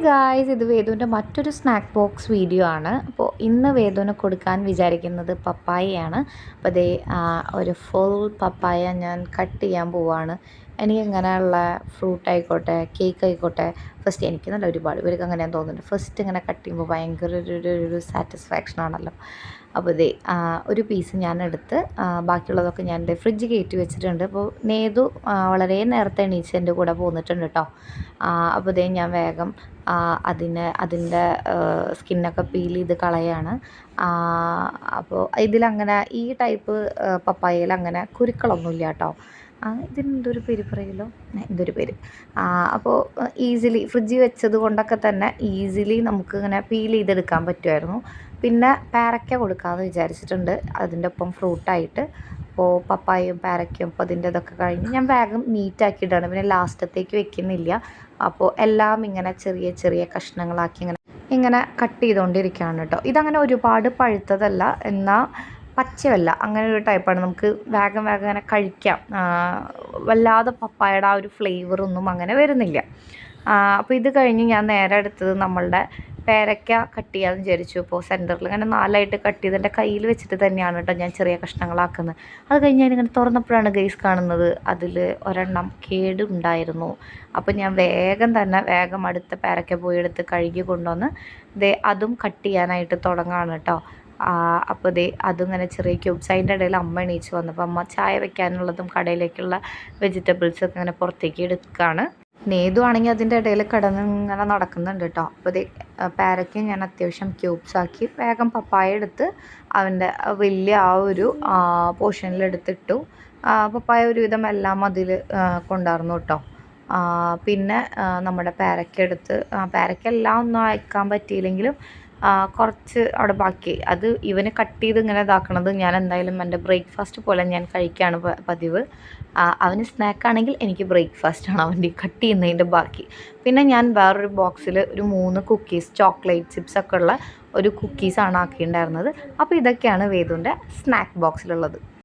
Guys, ഇത് വേദുവിൻ്റെ മറ്റൊരു snack box video ആണ്. അപ്പോൾ ഇന്ന് വേദുവിന് കൊടുക്കാൻ വിചാരിക്കുന്നത് പപ്പായയാണ്. അപ്പോൾ അതേ ഒരു ഫുൾ പപ്പായ ഞാൻ കട്ട് ചെയ്യാൻ പോവാണ്. എനിക്ക് ഇങ്ങനെയുള്ള ഫ്രൂട്ട് ആയിക്കോട്ടെ, കേക്ക് ആയിക്കോട്ടെ, ഫസ്റ്റ് എനിക്ക് നല്ല ഒരുപാട് പേർക്ക് അങ്ങനെയാണെന്ന് തോന്നുന്നുണ്ട്. ഫസ്റ്റ് ഇങ്ങനെ കട്ട് ചെയ്യുമ്പോൾ ഭയങ്കര ഒരു സാറ്റിസ്ഫാക്ഷൻ ആണല്ലോ. അപ്പോൾ ഇതേ ഒരു പീസ് ഞാൻ എടുത്ത് ബാക്കിയുള്ളതൊക്കെ ഞാൻ എൻ്റെ ഫ്രിഡ്ജ് കയറ്റി വെച്ചിട്ടുണ്ട്. അപ്പോൾ നേതു വളരെ നേരത്തെ എണീച്ച് എൻ്റെ കൂടെ പോന്നിട്ടുണ്ട് കേട്ടോ. അപ്പോൾ ഇതേ ഞാൻ വേഗം അതിൻ്റെ സ്കിന്നൊക്കെ പീൽ ചെയ്ത് കളയാണ്. അപ്പോൾ ഇതിലങ്ങനെ ഈ ടൈപ്പ് പപ്പായയിൽ അങ്ങനെ കുരുക്കളൊന്നുമില്ല കേട്ടോ. ഇതിനെന്തൊരു പേര് പറയുമല്ലോ, എന്തൊരു പേര്. അപ്പോൾ ഈസിലി ഫ്രിഡ്ജിൽ വെച്ചത് കൊണ്ടൊക്കെ തന്നെ ഈസിലി നമുക്ക് ഇങ്ങനെ പീൽ ചെയ്തെടുക്കാൻ പറ്റുമായിരുന്നു. പിന്നെ പേരയ്ക്ക കൊടുക്കാമെന്ന് വിചാരിച്ചിട്ടുണ്ട് അതിൻ്റെ ഒപ്പം ഫ്രൂട്ടായിട്ട്. അപ്പോൾ പപ്പായയും പേരയ്ക്കയും അപ്പോൾ അതിൻ്റെ ഇതൊക്കെ കഴിഞ്ഞ് ഞാൻ വേഗം നീറ്റാക്കിയിട്ടാണ്, പിന്നെ ലാസ്റ്റത്തേക്ക് വെക്കുന്നില്ല. അപ്പോൾ എല്ലാം ഇങ്ങനെ ചെറിയ ചെറിയ കഷ്ണങ്ങളാക്കി ഇങ്ങനെ കട്ട് ചെയ്തുകൊണ്ടിരിക്കുകയാണ് കേട്ടോ. ഇതങ്ങനെ ഒരുപാട് പഴുത്തതല്ല, എന്നാൽ പച്ചയല്ല, അങ്ങനെ ഒരു ടൈപ്പാണ്. നമുക്ക് വേഗം ഇങ്ങനെ കഴിക്കാം. വല്ലാതെ പപ്പായയുടെ ആ ഒരു ഫ്ലേവറൊന്നും അങ്ങനെ വരുന്നില്ല. അപ്പോൾ ഇത് കഴിഞ്ഞ് ഞാൻ നേരെ എടുത്തത് നമ്മളുടെ പേരയ്ക്ക കട്ട് ചെയ്യാമെന്ന് വിചാരിച്ചു. ഇപ്പോൾ സെൻറ്ററിൽ ഇങ്ങനെ 4ആയിട്ട് കട്ട് ചെയ്ത് എൻ്റെ കയ്യിൽ വെച്ചിട്ട് തന്നെയാണ് കേട്ടോ ഞാൻ ചെറിയ കഷ്ണങ്ങളാക്കുന്നത്. അത് കഴിഞ്ഞ് ഞാനിങ്ങനെ തുറന്നപ്പോഴാണ് ഗൈസ് കാണുന്നത് അതിൽ ഒരെണ്ണം കേടുണ്ടായിരുന്നു. അപ്പോൾ ഞാൻ വേഗം അടുത്ത പേരയ്ക്ക പോയി എടുത്ത് കഴുകി കൊണ്ടുവന്ന് അതും കട്ട് ചെയ്യാനായിട്ട് തുടങ്ങുകയാണ് കേട്ടോ. അപ്പോൾ അതിങ്ങനെ ചെറിയ ക്യൂബ്സ്, അതിൻ്റെ ഇടയിൽ അമ്മ എണീച്ച് വന്നപ്പോൾ അമ്മ ചായ വെക്കാനുള്ളതും കടയിലേക്കുള്ള വെജിറ്റബിൾസൊക്കെ ഇങ്ങനെ പുറത്തേക്ക് എടുക്കുകയാണ്. നേതു ആണെങ്കിൽ അതിൻ്റെ ഇടയിൽ കിടന്ന് ഇങ്ങനെ നടക്കുന്നുണ്ട് കേട്ടോ. അപ്പോൾ പേരയ്ക്ക് ഞാൻ അത്യാവശ്യം ക്യൂബ്സാക്കി വേഗം പപ്പായ എടുത്ത് അവൻ്റെ വലിയ ആ ഒരു പോർഷനിലെടുത്തിട്ടു. പപ്പായ ഒരുവിധം എല്ലാം അതിൽ കൊണ്ടായിരുന്നു കേട്ടോ. പിന്നെ നമ്മുടെ പേരയ്ക്ക എടുത്ത് പേരയ്ക്ക എല്ലാം ഒന്നും അയക്കാൻ പറ്റിയില്ലെങ്കിലും കുറച്ച് അവിടെ ബാക്കി, അത് ഇവന് കട്ട് ചെയ്ത് ഇങ്ങനെ ഇതാക്കണത് ഞാൻ എന്തായാലും എൻ്റെ ബ്രേക്ക്ഫാസ്റ്റ് പോലെ ഞാൻ കഴിക്കുകയാണ് പതിവ്. അവന് സ്നാക്കാണെങ്കിൽ എനിക്ക് ബ്രേക്ക്ഫാസ്റ്റാണ് അവൻ്റെ കട്ട് ചെയ്യുന്നതിൻ്റെ ബാക്കി. പിന്നെ ഞാൻ വേറൊരു ബോക്സിൽ ഒരു 3 കുക്കീസ്, ചോക്ലേറ്റ് ചിപ്സൊക്കെ ഉള്ള ഒരു കുക്കീസാണ് ആക്കിയിട്ടുണ്ടായിരുന്നത്. അപ്പോൾ ഇതൊക്കെയാണ് വേദുവിൻ്റെ സ്നാക്ക് ബോക്സിലുള്ളത്.